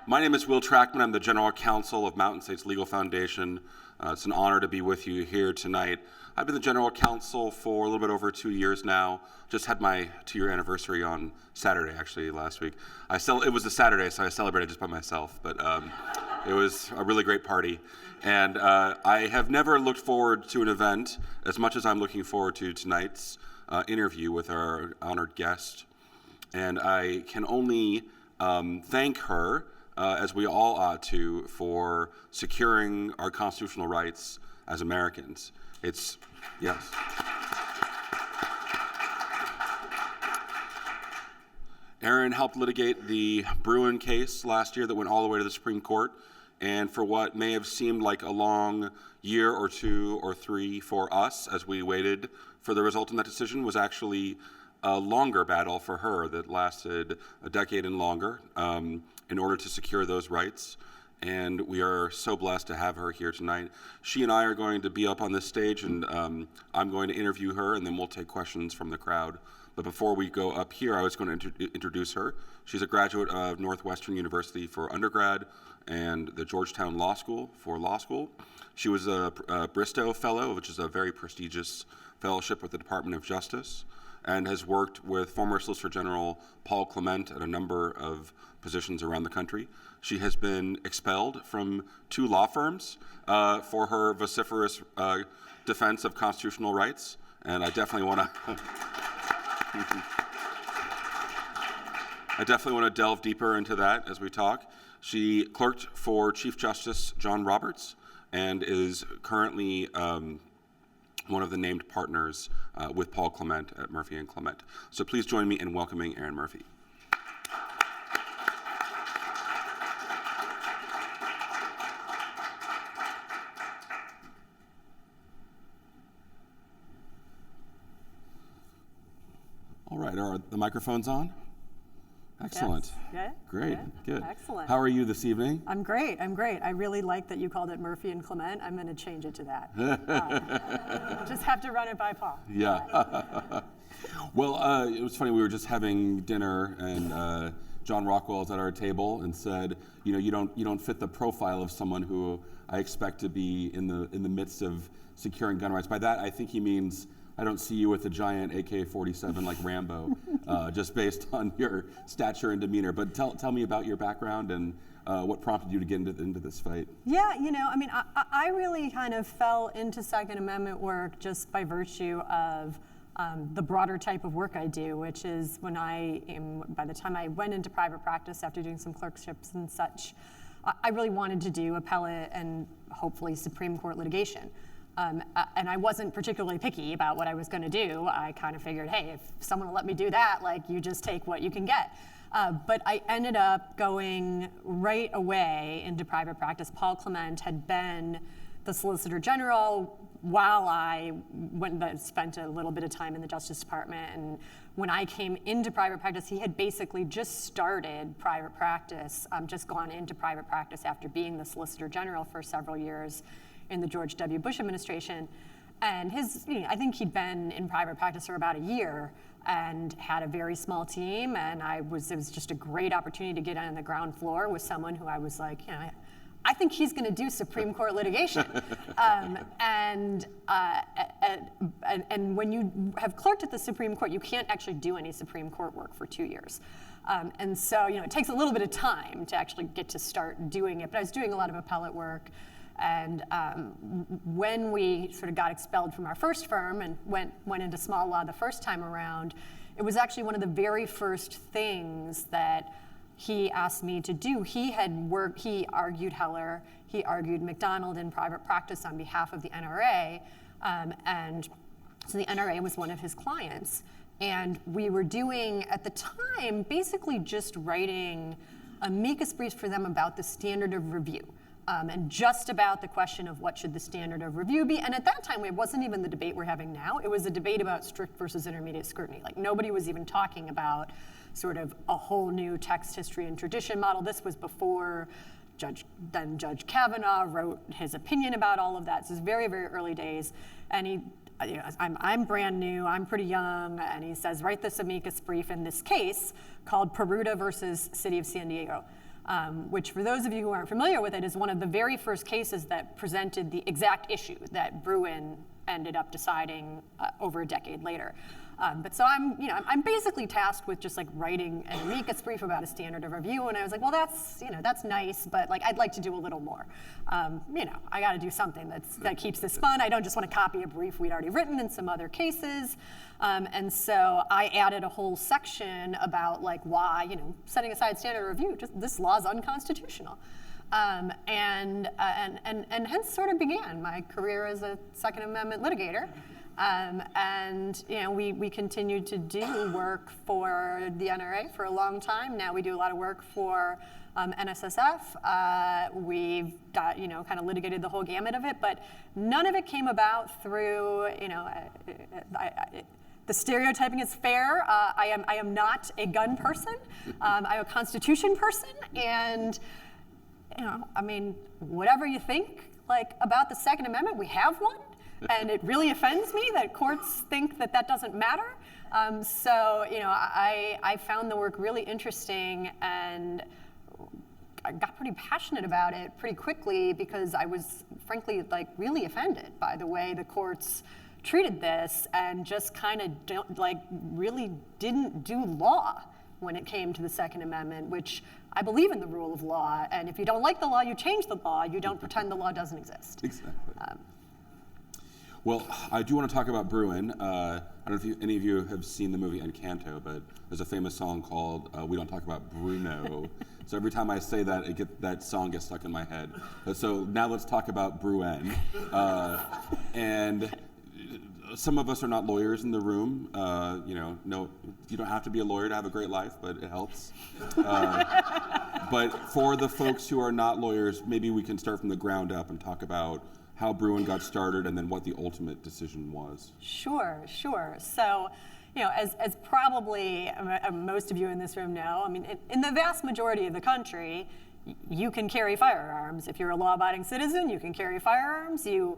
My name is Will Trackman. I'm the General Counsel of Mountain States Legal Foundation. It's an honor to be with you here tonight. I've been the General Counsel for a little bit over 2 years now. Just had my 2-year anniversary on Saturday, actually, last week. It was a Saturday, so I celebrated just by myself, but it was a really great party. And I have never looked forward to an event as much as I'm looking forward to tonight's interview with our honored guest. And I can only thank her, as we all ought to, for securing our constitutional rights as Americans. Yes. Erin helped litigate the Bruin case last year that went all the way to the Supreme Court, and for what may have seemed like a long year or 2 or 3 for us as we waited for the result in that decision, was actually a longer battle for her that lasted a decade and longer in order to secure those rights. And we are so blessed to have her here tonight. She and I are going to be up on this stage, and I'm going to interview her, and then we'll take questions from the crowd. But before we go up here, I was going to introduce her. She's a graduate of Northwestern University for undergrad and the Georgetown Law School for law school. She was a Bristow Fellow, which is a very prestigious fellowship with the Department of Justice, and has worked with former Solicitor General Paul Clement at a number of positions around the country. She has been expelled from 2 law firms for her vociferous defense of constitutional rights, and I definitely want to delve deeper into that as we talk. She clerked for Chief Justice John Roberts and is currently one of the named partners with Paul Clement at Murphy and Clement. So please join me in welcoming Erin Murphy. All right, are the microphones on? Excellent. Yes. Great. Good. Excellent. How are you this evening? I'm great. I really like that you called it Murphy and Clement. I'm going to change it to that. Just have to run it by Paul. Yeah. Well, it was funny. We were just having dinner, and John Rockwell was at our table and said, you don't fit the profile of someone who I expect to be in the midst of securing gun rights. By that, I think he means I don't see you with a giant AK-47 like Rambo, just based on your stature and demeanor. But tell me about your background and what prompted you to get into this fight. Yeah, I really kind of fell into Second Amendment work just by virtue of the broader type of work I do, which is by the time I went into private practice after doing some clerkships and such, I really wanted to do appellate and hopefully Supreme Court litigation. And I wasn't particularly picky about what I was going to do. I kind of figured, hey, if someone will let me do that, you just take what you can get. But I ended up going right away into private practice. Paul Clement had been the Solicitor General while I went and spent a little bit of time in the Justice Department. And when I came into private practice, he had basically just started private practice, just gone into private practice after being the Solicitor General for several years in the George W. Bush administration. And I think he'd been in private practice for about a year and had a very small team. And it was just a great opportunity to get on the ground floor with someone who I was like, I think he's going to do Supreme Court litigation. And when you have clerked at the Supreme Court, you can't actually do any Supreme Court work for 2 years. And so, it takes a little bit of time to actually get to start doing it. But I was doing a lot of appellate work. And when we sort of got expelled from our first firm and went into small law the first time around, it was actually one of the very first things that he asked me to do. He argued Heller, he argued McDonald in private practice on behalf of the NRA, and so the NRA was one of his clients. And we were doing, at the time, basically just writing amicus briefs for them about the standard of review. And just about the question of what should the standard of review be. And at that time, it wasn't even the debate we're having now. It was a debate about strict versus intermediate scrutiny. Nobody was even talking about sort of a whole new text, history, and tradition model. This was before Judge Kavanaugh wrote his opinion about all of that. So it's very, very early days. And I'm brand new, I'm pretty young, and he says, write this amicus brief in this case called Peruta versus City of San Diego. which for those of you who aren't familiar with it is one of the very first cases that presented the exact issue that Bruin ended up deciding over a decade later. But so I'm basically tasked with just like writing an amicus brief about a standard of review, and I was like, well, that's nice, but like I'd like to do a little more. I got to do something that keeps this fun. I don't just want to copy a brief we'd already written in some other cases, and so I added a whole section about like why, setting aside standard review, just this law is unconstitutional. And hence sort of began my career as a Second Amendment litigator. We continued to do work for the NRA for a long time. Now we do a lot of work for MSLF. We've got, kind of litigated the whole gamut of it, but none of it came about through, the stereotyping is fair. I am not a gun person. I'm a Constitution person, and whatever you think about the Second Amendment, we have one. And it really offends me that courts think that doesn't matter. I found the work really interesting, and I got pretty passionate about it pretty quickly because I was, frankly, really offended by the way the courts treated this and just kind of really didn't do law when it came to the Second Amendment, which I believe in the rule of law. And if you don't like the law, you change the law. You don't pretend the law doesn't exist. Exactly. Well, I do want to talk about Bruin. I don't know if any of you have seen the movie Encanto, but there's a famous song called We Don't Talk About Bruno. So every time I say that, that song gets stuck in my head. So now let's talk about Bruin. And some of us are not lawyers in the room. No, you don't have to be a lawyer to have a great life, but it helps. But for the folks who are not lawyers, maybe we can start from the ground up and talk about how Bruin got started and then what the ultimate decision was. Sure. So, as probably most of you in this room know, in the vast majority of the country, you can carry firearms. If you're a law-abiding citizen, you can carry firearms. You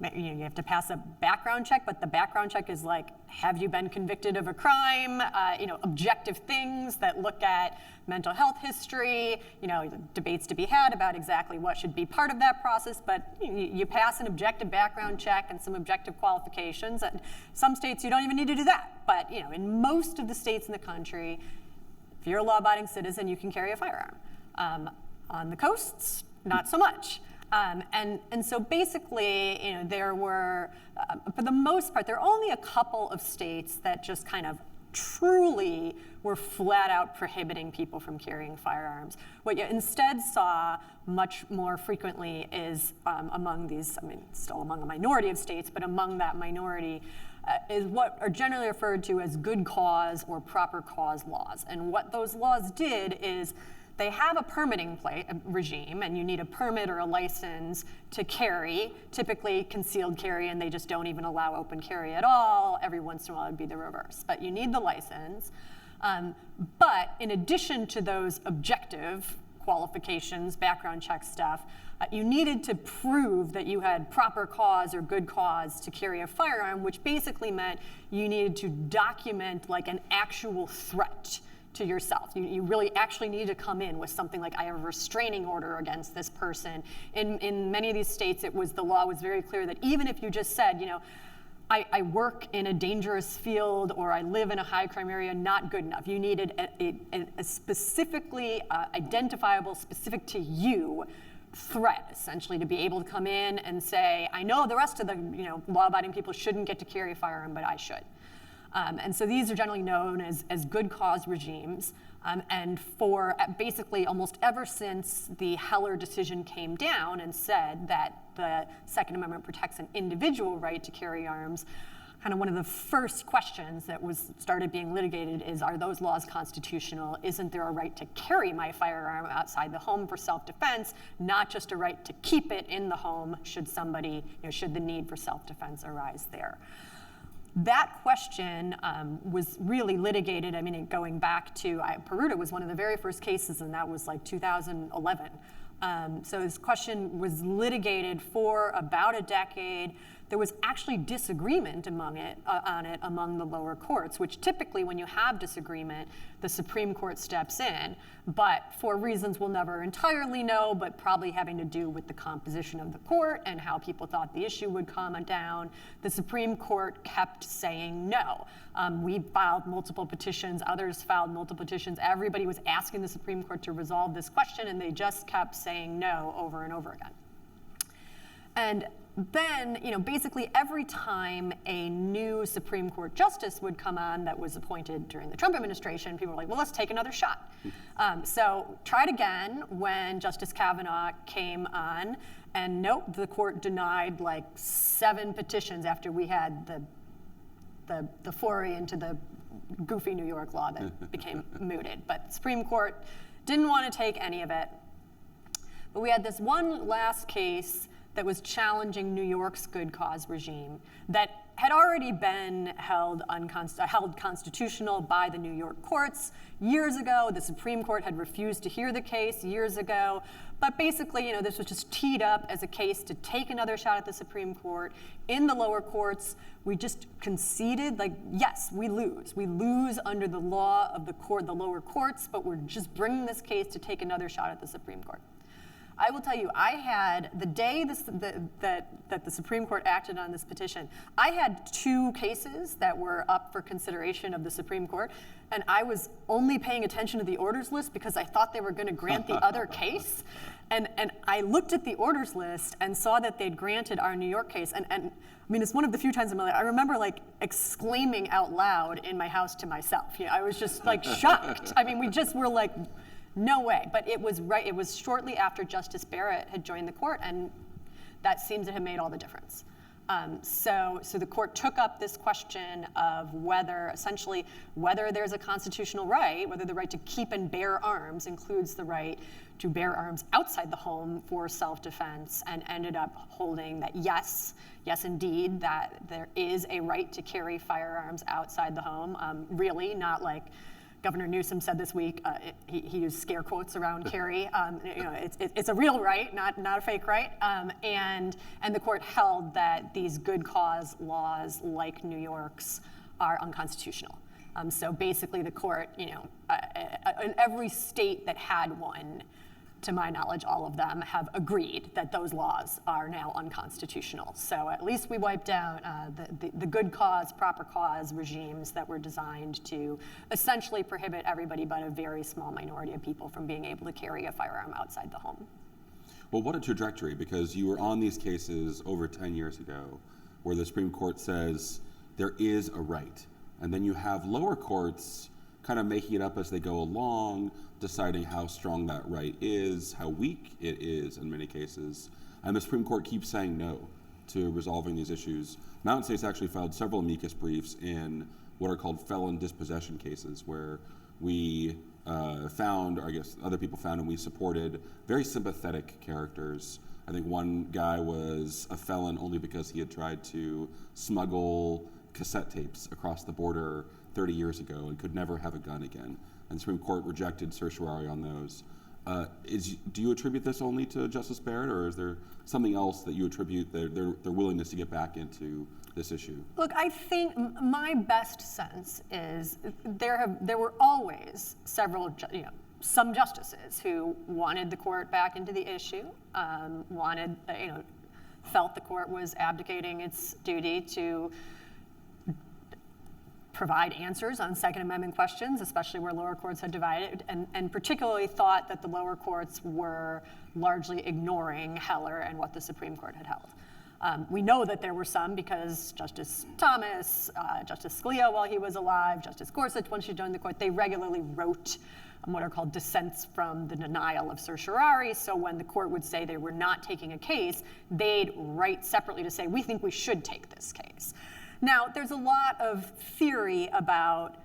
have to pass a background check, but the background check is like, have you been convicted of a crime? Objective things that look at mental health history, debates to be had about exactly what should be part of that process, but you pass an objective background check and some objective qualifications. And some states you don't even need to do that, but in most of the states in the country, if you're a law-abiding citizen, you can carry a firearm. On the coasts, not so much. And so basically, there were, for the most part, there are only a couple of states that just kind of truly were flat out prohibiting people from carrying firearms. What you instead saw much more frequently is among these, still among a minority of states, but among that minority, is what are generally referred to as good cause or proper cause laws. And what those laws did is they have a permitting regime, and you need a permit or a license to carry, typically concealed carry, and they just don't even allow open carry at all. Every once in a while it'd be the reverse, but you need the license. But in addition to those objective qualifications, background check stuff, you needed to prove that you had proper cause or good cause to carry a firearm, which basically meant you needed to document an actual threat to yourself. You really actually need to come in with something like, I have a restraining order against this person. In many of these states, the law was very clear that even if you just said, I work in a dangerous field or I live in a high crime area, not good enough. You needed a specifically identifiable, specific to you threat, essentially, to be able to come in and say, I know the rest of the law-abiding people shouldn't get to carry a firearm, but I should. And so these are generally known as good cause regimes. And for basically almost ever since the Heller decision came down and said that the Second Amendment protects an individual right to carry arms, kind of one of the first questions that started being litigated is, are those laws constitutional? Isn't there a right to carry my firearm outside the home for self-defense, not just a right to keep it in the home should the need for self-defense arise there? That question was really litigated. Going back to Peruta was one of the very first cases, and that was 2011. So this question was litigated for about a decade. there was actually disagreement on it among the lower courts, which typically when you have disagreement, the Supreme Court steps in, but for reasons we'll never entirely know, but probably having to do with the composition of the court and how people thought the issue would come down, the Supreme Court kept saying no. We filed multiple petitions, others filed multiple petitions, everybody was asking the Supreme Court to resolve this question, and they just kept saying no over and over again. And then, basically every time a new Supreme Court justice would come on that was appointed during the Trump administration, people were like, well, let's take another shot. So tried again when Justice Kavanaugh came on, and nope, the court denied like 7 petitions after we had the foray into the goofy New York law that became mooted. But the Supreme Court didn't want to take any of it. But we had this one last case that was challenging New York's good cause regime that had already been held constitutional by the New York courts years ago. The Supreme Court had refused to hear the case years ago. But basically, this was just teed up as a case to take another shot at the Supreme Court. In the lower courts, we just conceded, like, yes, we lose. We lose under the law of the lower courts, but we're just bringing this case to take another shot at the Supreme Court. I will tell you, I had, the day that the Supreme Court acted on this petition, I had 2 cases that were up for consideration of the Supreme Court, and I was only paying attention to the orders list because I thought they were going to grant the other case. And I looked at the orders list and saw that they'd granted our New York case. And I mean, it's one of the few times in my life, I remember like exclaiming out loud in my house to myself. I was just like shocked. I mean, we just were like, no way. But it was right. It was shortly after Justice Barrett had joined the court, and that seems to have made all the difference. So the court took up this question of whether there's a constitutional right, whether the right to keep and bear arms includes the right to bear arms outside the home for self-defense, and ended up holding that yes indeed, that there is a right to carry firearms outside the home. Really, not like Governor Newsom said this week, he used scare quotes around carry. It's a real right, not a fake right. And the court held that these good cause laws, like New York's, are unconstitutional. So basically, the court, in every state that had one, to my knowledge, all of them have agreed that those laws are now unconstitutional. So at least we wiped out the good cause, proper cause regimes that were designed to essentially prohibit everybody but a very small minority of people from being able to carry a firearm outside the home. Well, what a trajectory, because you were on these cases over 10 years ago where the Supreme Court says there is a right. And then you have lower courts kind of making it up as they go along, deciding how strong that right is, how weak it is in many cases. And the Supreme Court keeps saying no to resolving these issues. Mountain State's actually filed several amicus briefs in what are called felon dispossession cases, where we found, or I guess other people found, and we supported very sympathetic characters. I think one guy was a felon only because he had tried to smuggle cassette tapes across the border 30 years ago and could never have a gun again. And the Supreme Court rejected certiorari on those. Do you attribute this only to Justice Barrett, or is there something else that you attribute their willingness to get back into this issue? Look, I think my best sense is there were always several, some justices who wanted the court back into the issue, felt the court was abdicating its duty to provide answers on Second Amendment questions, especially where lower courts had divided, and particularly thought that the lower courts were largely ignoring Heller and what the Supreme Court had held. We know that there were some because Justice Thomas, Justice Scalia while he was alive, Justice Gorsuch when she joined the court, they regularly wrote what are called dissents from the denial of certiorari. So when the court would say they were not taking a case, they'd write separately to say, we think we should take this case. Now, there's a lot of theory about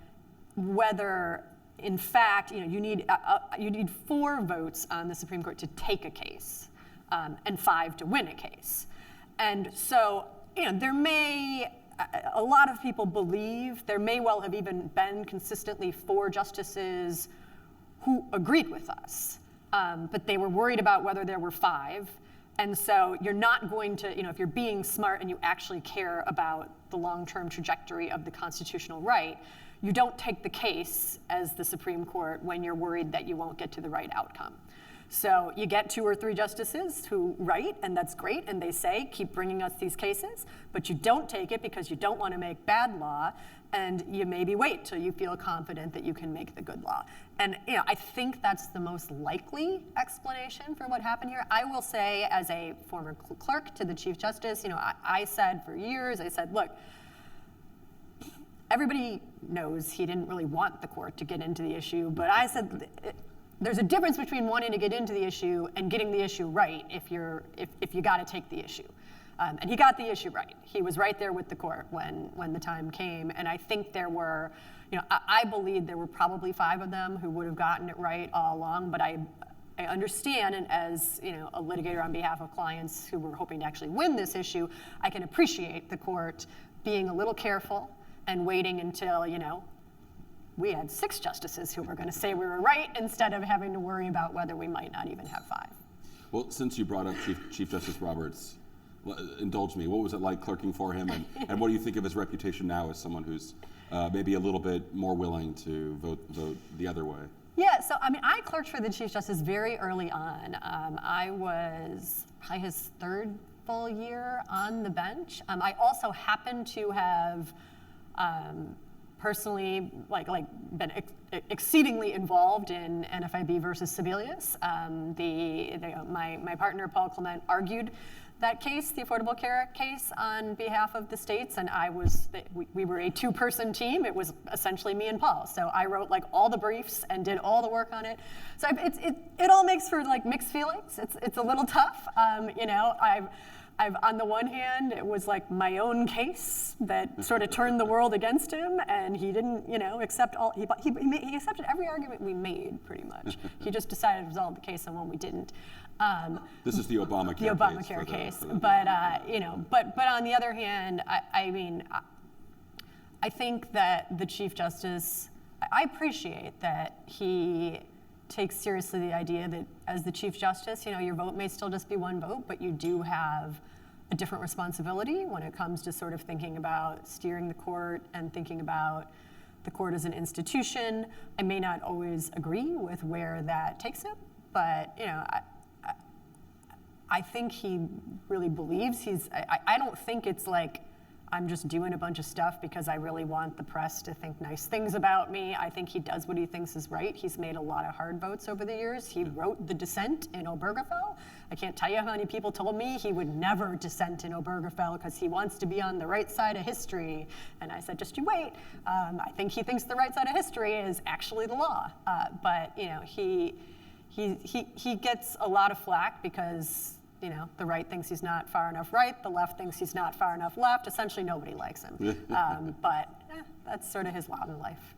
whether, in fact, you need 4 votes on the Supreme Court to take a case, and 5 to win a case. And so, a lot of people believe there may well have even been consistently 4 justices who agreed with us, but they were worried about whether there were 5. And so you're not going to, if you're being smart and you actually care about the long-term trajectory of the constitutional right, you don't take the case as the Supreme Court when you're worried that you won't get to the right outcome. So you get 2 or 3 justices who write, and that's great, and they say, keep bringing us these cases, but you don't take it because you don't want to make bad law, and you maybe wait till you feel confident that you can make the good law. And I think that's the most likely explanation for what happened here. I will say, as a former clerk to the Chief Justice, I said for years, look, everybody knows he didn't really want the court to get into the issue, but I said, there's a difference between wanting to get into the issue and getting the issue right if you got to take the issue. And he got the issue right. He was right there with the court when the time came. And I think there were, I believe there were probably 5 of them who would have gotten it right all along. But I understand, and as a litigator on behalf of clients who were hoping to actually win this issue, I can appreciate the court being a little careful and waiting until we had 6 justices who were going to say we were right instead of having to worry about whether we might not even have 5. Well, since you brought up Chief Justice Roberts, indulge me. What was it like clerking for him, and what do you think of his reputation now as someone who's maybe a little bit more willing to vote the other way? Yeah, so I clerked for the Chief Justice very early on. I was probably his 3rd full year on the bench. I also happened to have personally been exceedingly involved in NFIB versus Sebelius. My partner Paul Clement argued that case, the Affordable Care Act case, on behalf of the states, and we were a 2-person team. It was essentially me and Paul. So I wrote all the briefs and did all the work on it. So it all makes for mixed feelings. It's a little tough. I've on the one hand, it was my own case that sort of turned the world against him, and he didn't, accept all. He accepted every argument we made, pretty much. He just decided to resolve the case on one we didn't. This is the Obamacare case. The Obamacare case, but on the other hand, I think that the Chief Justice, I appreciate that he takes seriously the idea that as the Chief Justice, your vote may still just be one vote, but you do have a different responsibility when it comes to sort of thinking about steering the court and thinking about the court as an institution. I may not always agree with where that takes it, but I think he really believes I don't think it's I'm just doing a bunch of stuff because I really want the press to think nice things about me. I think he does what he thinks is right. He's made a lot of hard votes over the years. He wrote the dissent in Obergefell. I can't tell you how many people told me he would never dissent in Obergefell because he wants to be on the right side of history. And I said, just you wait. I think he thinks the right side of history is actually the law. But he gets a lot of flack because the right thinks he's not far enough right, the left thinks he's not far enough left. Essentially, nobody likes him. But that's sort of his lot in life.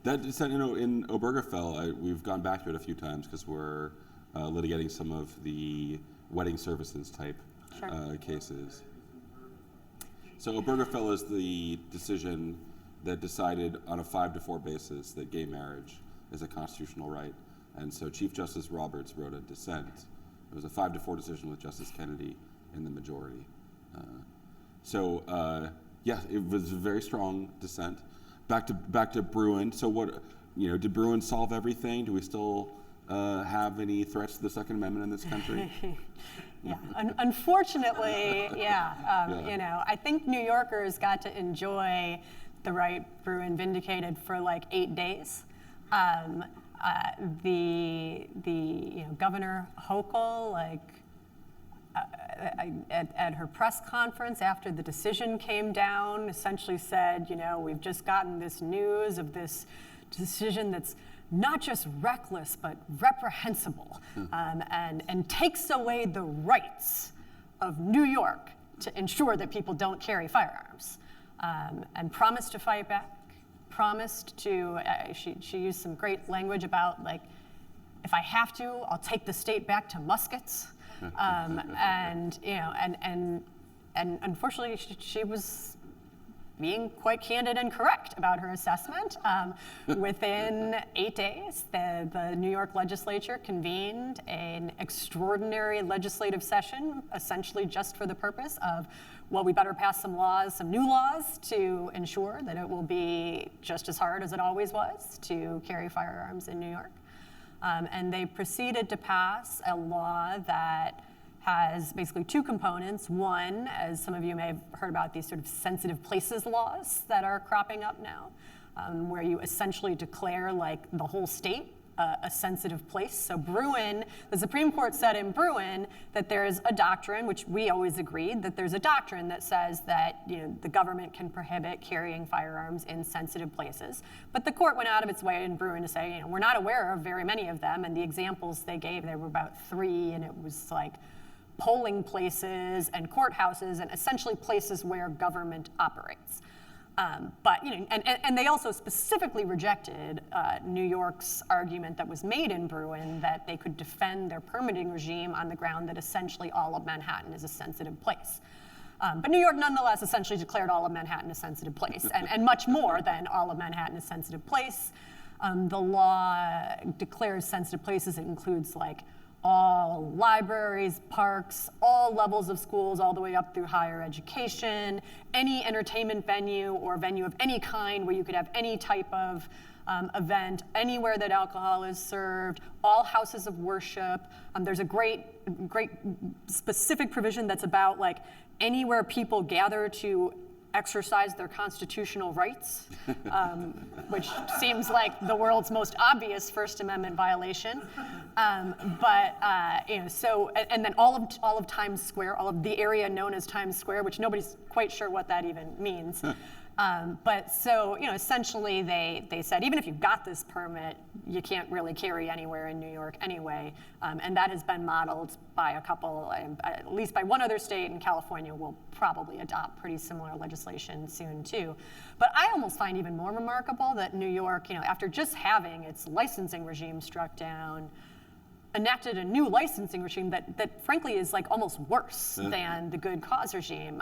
That dissent, in Obergefell, we've gone back to it a few times because we're litigating some of the wedding services type cases. So Obergefell is the decision that decided on a 5-4 basis that gay marriage is a constitutional right. And so Chief Justice Roberts wrote a dissent. It was a 5-4 decision with Justice Kennedy in the majority. It was a very strong dissent. Back to Bruen. So what, did Bruen solve everything? Do we still have any threats to the Second Amendment in this country? Yeah, unfortunately, yeah. I think New Yorkers got to enjoy the right Bruen vindicated for 8 days. Governor Hochul, at her press conference after the decision came down, essentially said, we've just gotten this news of this decision that's not just reckless but reprehensible, and takes away the rights of New York to ensure that people don't carry firearms, and promised to fight back. Promised to, she used some great language about if I have to, I'll take the state back to muskets, and unfortunately she was being quite candid and correct about her assessment. Within 8 days, the New York legislature convened an extraordinary legislative session, essentially just for the purpose of, well, we better pass some laws, some new laws, to ensure that it will be just as hard as it always was to carry firearms in New York. And they proceeded to pass a law that has basically two components. One, as some of you may have heard about, these sort of sensitive places laws that are cropping up now, where you essentially declare like the whole state a sensitive place. So Bruin, the Supreme Court said in Bruin that there's a doctrine, which we always agreed, that there's a doctrine that says that the government can prohibit carrying firearms in sensitive places. But the court went out of its way in Bruin to say, we're not aware of very many of them, and the examples they gave, there were about 3, and it was like polling places and courthouses and essentially places where government operates. But and they also specifically rejected New York's argument that was made in Bruin that they could defend their permitting regime on the ground that essentially all of Manhattan is a sensitive place. But New York nonetheless essentially declared all of Manhattan a sensitive place, and much more than all of Manhattan a sensitive place. The law declares sensitive places. It includes like all libraries, parks, all levels of schools, all the way up through higher education, any entertainment venue or venue of any kind where you could have any type of event, anywhere that alcohol is served, all houses of worship. There's a great specific provision that's about like anywhere people gather to exercise their constitutional rights, which seems like the world's most obvious First Amendment violation. So then all of Times Square, all of the area known as Times Square, which nobody's quite sure what that even means. But so, essentially they said, even if you got this permit, you can't really carry anywhere in New York anyway. And that has been modeled by a couple, at least by one other state, and California will probably adopt pretty similar legislation soon too. But I almost find even more remarkable that New York, after just having its licensing regime struck down, enacted a new licensing regime that frankly is like almost worse than the good cause regime.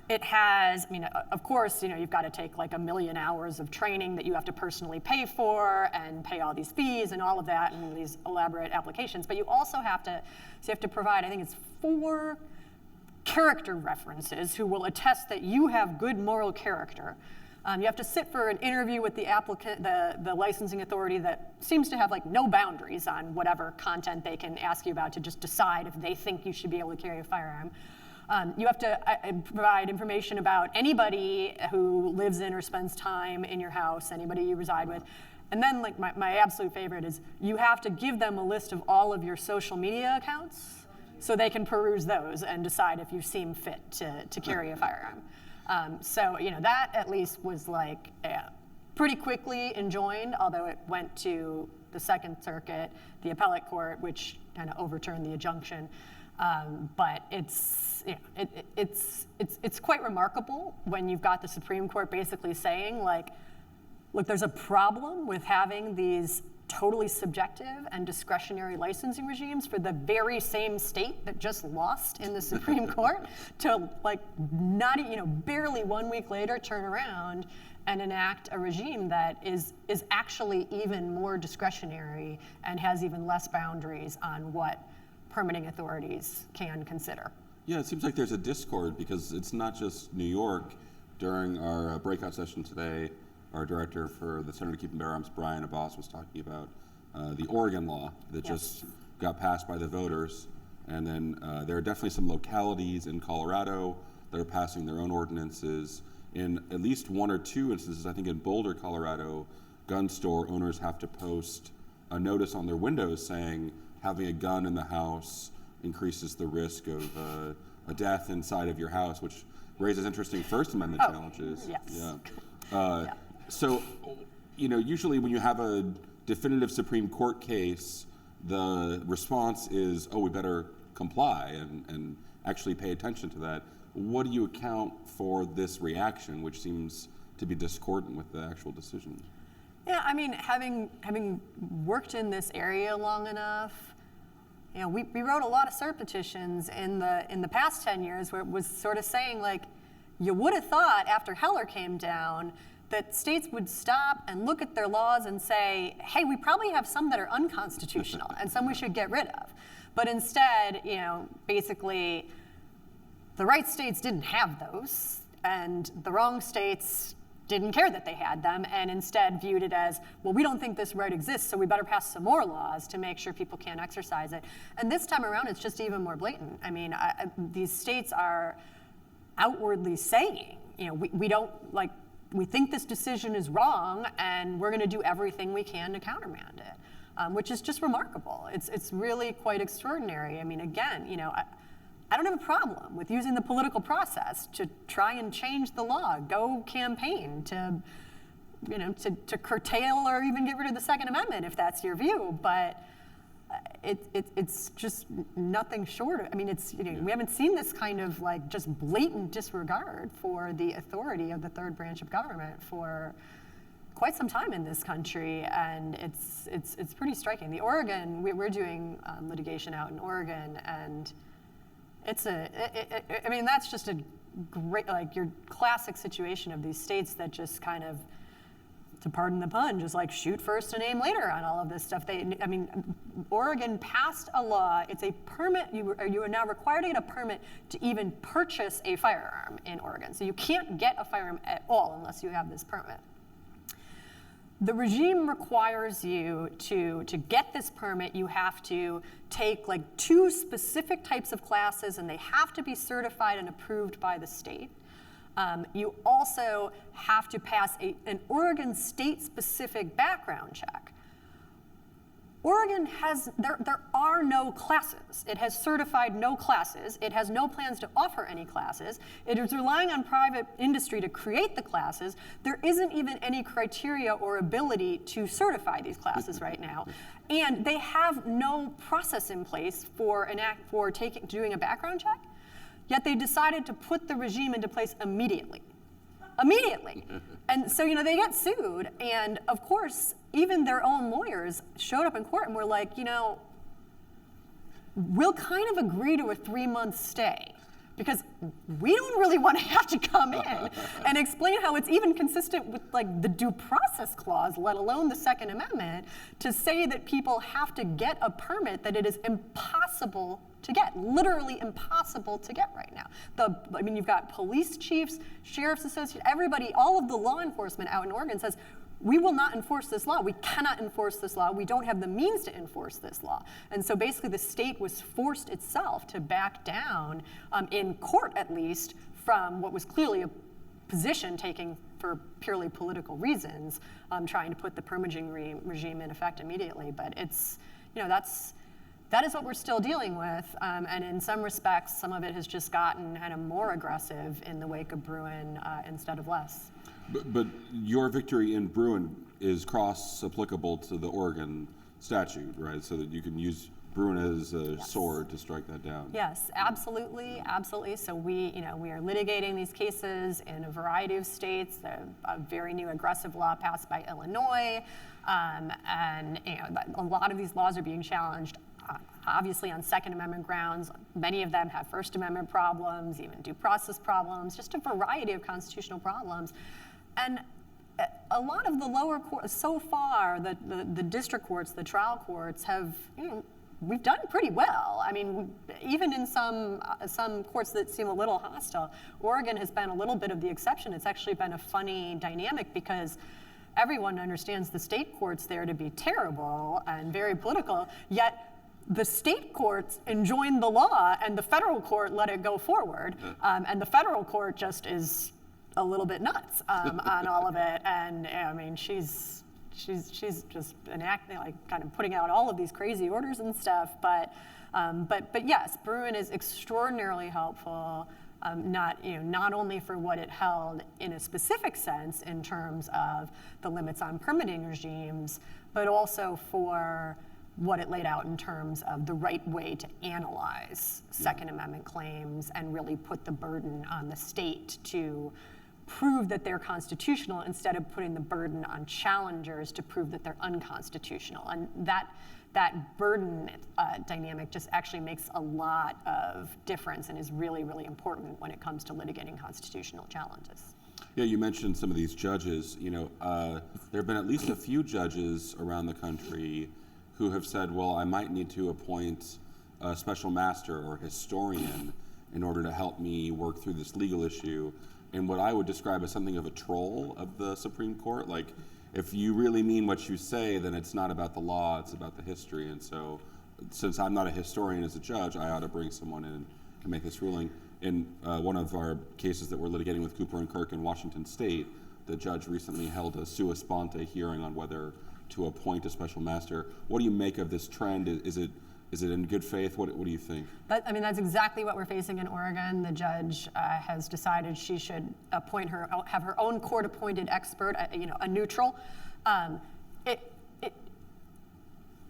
It has, of course, you've got to take like 1 million hours of training that you have to personally pay for and pay all these fees and all of that and these elaborate applications. But you also have to provide, I think it's 4 character references who will attest that you have good moral character. You have to sit for an interview with the applicant, the licensing authority that seems to have like no boundaries on whatever content they can ask you about to just decide if they think you should be able to carry a firearm. You have to provide information about anybody who lives in or spends time in your house, anybody you reside with. And then like my absolute favorite is you have to give them a list of all of your social media accounts so they can peruse those and decide if you seem fit to carry a firearm. So that at least was like pretty quickly enjoined, although it went to the Second Circuit, the appellate court, which kind of overturned the injunction. But it's quite remarkable when you've got the Supreme Court basically saying like, look, there's a problem with having these totally subjective and discretionary licensing regimes for the very same state that just lost in the Supreme Court to like not, barely 1 week later turn around and enact a regime that is actually even more discretionary and has even less boundaries on what permitting authorities can consider. Yeah, it seems like there's a discord because it's not just New York. During our breakout session today, our director for the Center to Keep and Bear Arms, Brian Abbas, was talking about the Oregon law that just got passed by the voters. And then there are definitely some localities in Colorado that are passing their own ordinances. In at least 1 or 2 instances, I think in Boulder, Colorado, gun store owners have to post a notice on their windows saying having a gun in the house increases the risk of a death inside of your house, which raises interesting First Amendment challenges. Yes. Yeah. So, usually when you have a definitive Supreme Court case, the response is, we better comply and actually pay attention to that. What do you account for this reaction, which seems to be discordant with the actual decision? Yeah, I mean, having worked in this area long enough, we wrote a lot of cert petitions in the past 10 years where it was sort of saying like, you would have thought after Heller came down that states would stop and look at their laws and say, hey, we probably have some that are unconstitutional and some we should get rid of. But instead, basically, the right states didn't have those, and the wrong states didn't care that they had them, and instead viewed it as, well, we don't think this right exists, so we better pass some more laws to make sure people can't exercise it. And this time around, it's just even more blatant. I mean, these states are outwardly saying, we think this decision is wrong, and we're going to do everything we can to countermand it, which is just remarkable. It's really quite extraordinary. I mean, again, I don't have a problem with using the political process to try and change the law, go campaign to curtail or even get rid of the Second Amendment if that's your view. But it's just nothing short of, we haven't seen this kind of just blatant disregard for the authority of the third branch of government for quite some time in this country, and it's pretty striking. We're doing litigation out in Oregon, and that's just a great, your classic situation of these states that just kind of, to pardon the pun, just shoot first and aim later on all of this stuff. Oregon passed a law. It's a permit. You are now required to get a permit to even purchase a firearm in Oregon. So you can't get a firearm at all unless you have this permit. The regime requires you to get this permit, you have to take 2 specific types of classes, and they have to be certified and approved by the state. You also have to pass an Oregon state-specific background check. Oregon there are no classes. It has certified no classes. It has no plans to offer any classes. It is relying on private industry to create the classes. There isn't even any criteria or ability to certify these classes right now. And they have no process in place for doing a background check. Yet they decided to put the regime into place immediately. And so, they get sued. And of course, even their own lawyers showed up in court and were like, we'll kind of agree to a 3-month stay because we don't really want to have to come in and explain how it's even consistent with the due process clause, let alone the Second Amendment, to say that people have to get a permit that it is impossible to get, literally impossible to get right now. You've got police chiefs, sheriff's associates, everybody, all of the law enforcement out in Oregon says, we will not enforce this law. We cannot enforce this law. We don't have the means to enforce this law. And so basically the state was forced itself to back down, in court at least, from what was clearly a position taken for purely political reasons, trying to put the permitting regime in effect immediately. But that is what we're still dealing with, and in some respects, some of it has just gotten kind of more aggressive in the wake of Bruin instead of less. But your victory in Bruin is cross-applicable to the Oregon statute, right? So that you can use Bruin as a sword to strike that down. Yes, absolutely. So we are litigating these cases in a variety of states. A very new aggressive law passed by Illinois, and a lot of these laws are being challenged. Obviously on Second Amendment grounds. Many of them have First Amendment problems, even due process problems, just a variety of constitutional problems. And a lot of the lower courts, so far, the district courts, the trial courts have, we've done pretty well. Even in some courts that seem a little hostile, Oregon has been a little bit of the exception. It's actually been a funny dynamic because everyone understands the state courts there to be terrible and very political, yet the state courts enjoined the law and the federal court let it go forward. And the federal court just is a little bit nuts on all of it. And she's just enacting, kind of putting out all of these crazy orders and stuff. But yes, Bruin is extraordinarily helpful. Not only for what it held in a specific sense in terms of the limits on permitting regimes, but also for what it laid out in terms of the right way to analyze Second Amendment claims and really put the burden on the state to prove that they're constitutional instead of putting the burden on challengers to prove that they're unconstitutional. And that burden dynamic just actually makes a lot of difference and is really, really important when it comes to litigating constitutional challenges. Yeah, you mentioned some of these judges. There have been at least a few judges around the country who have said, well, I might need to appoint a special master or historian in order to help me work through this legal issue, and what I would describe as something of a troll of the Supreme Court. Like, if you really mean what you say, then it's not about the law, it's about the history. And so, since I'm not a historian as a judge, I ought to bring someone in and make this ruling. In one of our cases that we're litigating with Cooper and Kirk in Washington State, the judge recently held a sua sponte hearing on whether to appoint a special master. What do you make of this trend? Is it in good faith? What do you think? That's exactly what we're facing in Oregon. The judge has decided she should have her own court-appointed expert, a neutral.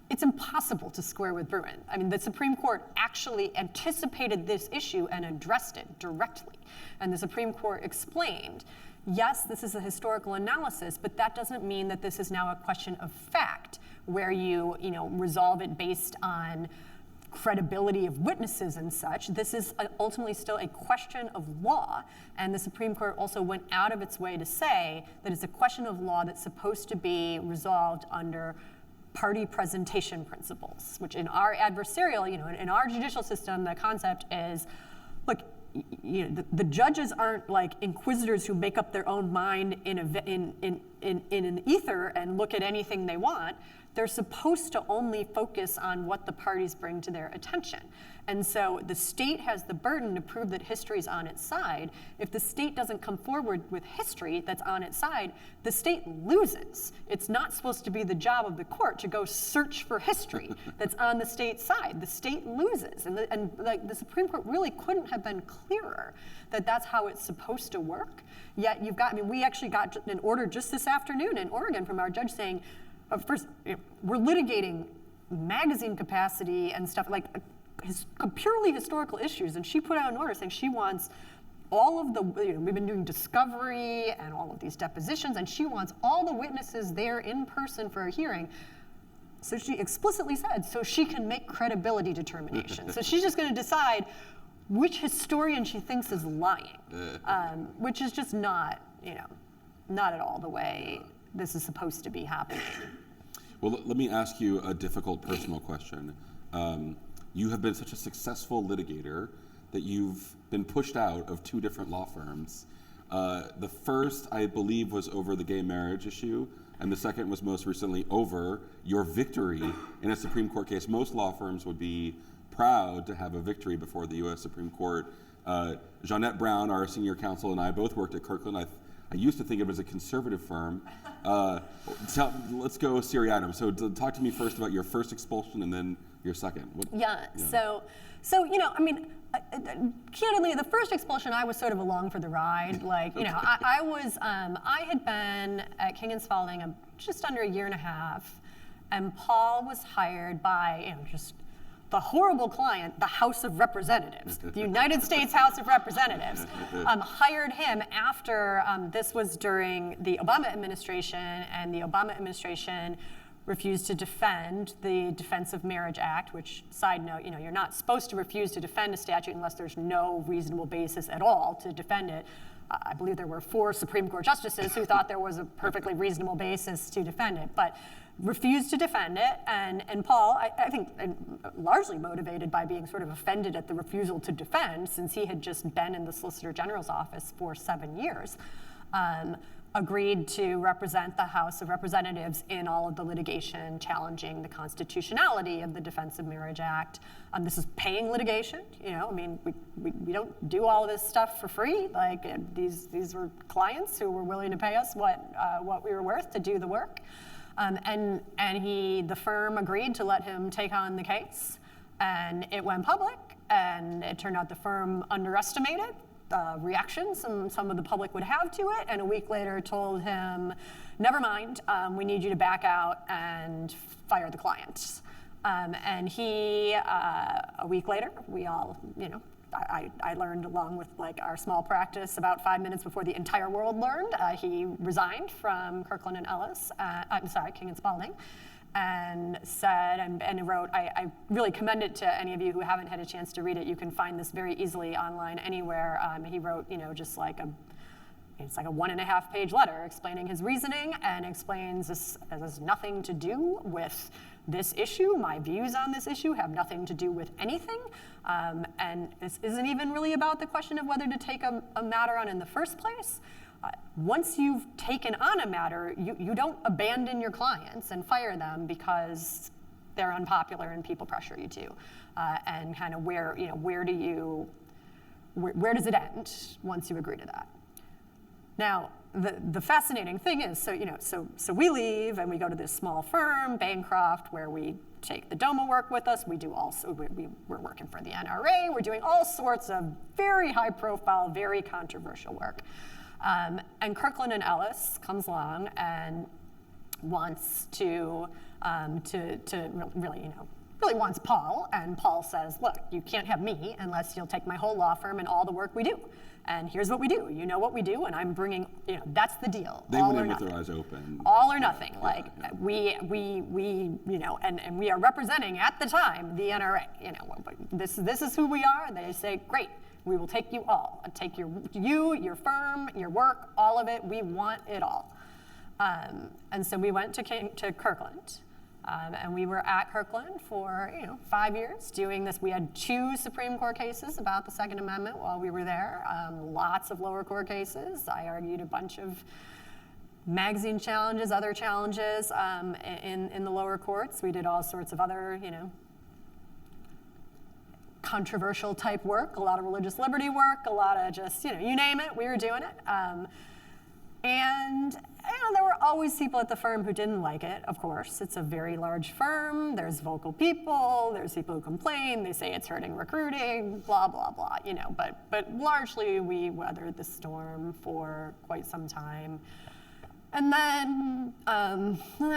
It's impossible to square with Bruen. I mean, the Supreme Court actually anticipated this issue and addressed it directly. And the Supreme Court explained, yes, this is a historical analysis, but that doesn't mean that this is now a question of fact, where you resolve it based on credibility of witnesses and such. This is ultimately still a question of law. And the Supreme Court also went out of its way to say that it's a question of law that's supposed to be resolved under party presentation principles, which in our adversarial, in our judicial system, the concept is, look, the judges aren't like inquisitors who make up their own mind in an ether and look at anything they want. They're supposed to only focus on what the parties bring to their attention. And so the state has the burden to prove that history is on its side. If the state doesn't come forward with history that's on its side, the state loses. It's not supposed to be the job of the court to go search for history that's on the state's side. The state loses. And the Supreme Court really couldn't have been clearer that that's how it's supposed to work. Yet we actually got an order just this afternoon in Oregon from our judge saying, first, we're litigating magazine capacity and stuff like purely historical issues, and she put out an order saying she wants all of the, we've been doing discovery and all of these depositions, and she wants all the witnesses there in person for a hearing. So she explicitly said, so she can make credibility determinations. So she's just going to decide which historian she thinks is lying, which is just not at all the way this is supposed to be happening. Well, let me ask you a difficult personal question. You have been such a successful litigator that you've been pushed out of 2 different law firms. The first, I believe, was over the gay marriage issue, and the second was most recently over your victory in a Supreme Court case. Most law firms would be proud to have a victory before the U.S. Supreme Court. Jeanette Brown, our senior counsel, and I both worked at Kirkland. I used to think it was a conservative firm. Let's go seriatim. So talk to me first about your first expulsion and then your second. Candidly, the first expulsion, I was sort of along for the ride. I had been at King and Spalding just under a year and a half, and Paul was hired by, just the horrible client, the House of Representatives, the United States House of Representatives, hired him after, this was during the Obama administration, and the Obama administration refused to defend the Defense of Marriage Act, which, side note, you're not supposed to refuse to defend a statute unless there's no reasonable basis at all to defend it. I believe there were 4 Supreme Court justices who thought there was a perfectly reasonable basis to defend it, but refused to defend it. And Paul, I think largely motivated by being sort of offended at the refusal to defend, since he had just been in the Solicitor General's office for 7 years, agreed to represent the House of Representatives in all of the litigation challenging the constitutionality of the Defense of Marriage Act. This is paying litigation. We don't do all of this stuff for free. These were clients who were willing to pay us what we were worth to do the work. And the firm agreed to let him take on the case, and it went public, and it turned out the firm underestimated reactions some of the public would have to it, and a week later told him, never mind, we need you to back out and fire the client. And he, a week later, we all, I learned, along with our small practice, about 5 minutes before the entire world learned, he resigned from Kirkland and Ellis, King and Spalding, and said, and wrote, I really commend it to any of you who haven't had a chance to read it. You can find this very easily online anywhere. He wrote, just like it's like a 1.5-page letter explaining his reasoning, and explains this has nothing to do with this issue. My views on this issue have nothing to do with anything. And this isn't even really about the question of whether to take a matter on in the first place. Once you've taken on a matter, you don't abandon your clients and fire them because they're unpopular and people pressure you to. And kind of where does it end once you agree to that? Now, the fascinating thing is, so we leave and we go to this small firm, Bancroft, where we take the DOMA work with us. We do we're working for the NRA. We're doing all sorts of very high profile, very controversial work. And Kirkland and Ellis comes along and wants to really wants Paul, and Paul says, look, you can't have me unless you'll take my whole law firm and all the work we do. And here's what we do. You know what we do, and I'm bringing, that's the deal. They went in with their eyes open. All or nothing. Yeah. We and we are representing at the time the NRA. This is who we are. They say, great, we will take you all. Take your firm, your work, all of it. We want it all. And so we went to Kirkland. And we were at Kirkland for 5 years doing this. We had 2 Supreme Court cases about the Second Amendment while we were there. Lots of lower court cases. I argued a bunch of magazine challenges, other challenges in the lower courts. We did all sorts of other controversial type work, a lot of religious liberty work, a lot of just you name it, we were doing it. And there were always people at the firm who didn't like it, of course. It's a very large firm. There's vocal people. There's people who complain. They say it's hurting recruiting, blah, blah, blah, But largely, we weathered the storm for quite some time. And then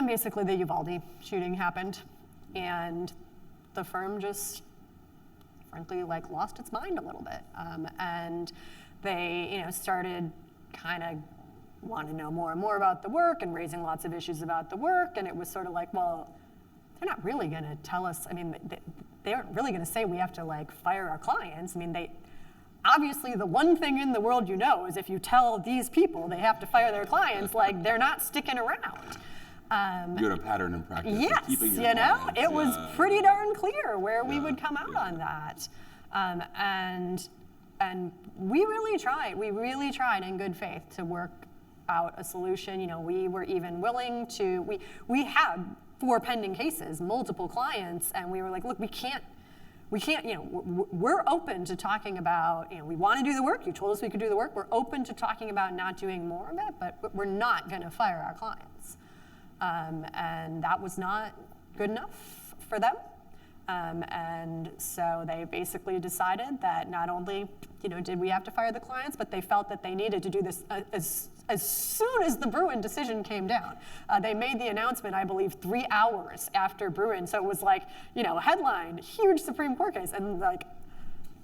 basically the Uvalde shooting happened. And the firm just, frankly, lost its mind a little bit. And they, started kind of want to know more and more about the work and raising lots of issues about the work. And it was sort of like, well, they're not really going to tell us. I mean, they aren't really going to say we have to fire our clients. I mean, obviously the one thing in the world is if you tell these people they have to fire their clients, they're not sticking around. You had a pattern in practice. Yes, Keeping your clients. it was pretty darn clear where we would come out on that. And we really tried in good faith to work out a solution. We were even willing to, we had 4 pending cases, multiple clients, and we were like, look, we can't, we're open to talking about, we want to do the work. You told us we could do the work. We're open to talking about not doing more of it, but we're not going to fire our clients. And that was not good enough for them. And so they basically decided that not only, did we have to fire the clients, but they felt that they needed to do this as soon as the Bruen decision came down. They made the announcement, I believe, 3 hours after Bruen. So it was headline, huge Supreme Court case, and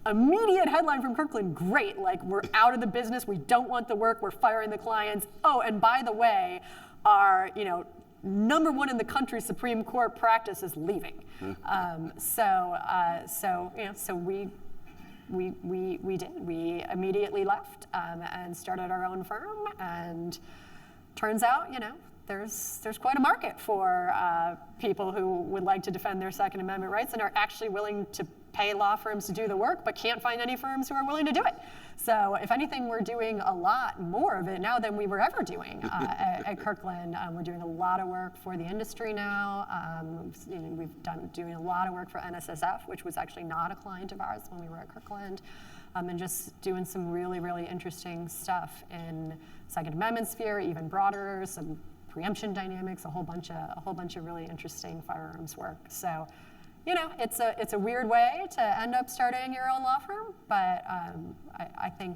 immediate headline from Kirkland, great, we're out of the business, we don't want the work, we're firing the clients. Oh, and by the way, our, number 1 in the country Supreme Court practice is leaving. So we did. We immediately left and started our own firm. And turns out, there's quite a market for people who would like to defend their Second Amendment rights and are actually willing to pay law firms to do the work, but can't find any firms who are willing to do it. So if anything, we're doing a lot more of it now than we were ever doing at Kirkland. We're doing a lot of work for the industry now. We've doing a lot of work for MSLF, which was actually not a client of ours when we were at Kirkland, and just doing some really, really interesting stuff in Second Amendment sphere, even broader, some preemption dynamics, a whole bunch of really interesting firearms work. So, it's a weird way to end up starting your own law firm, but I think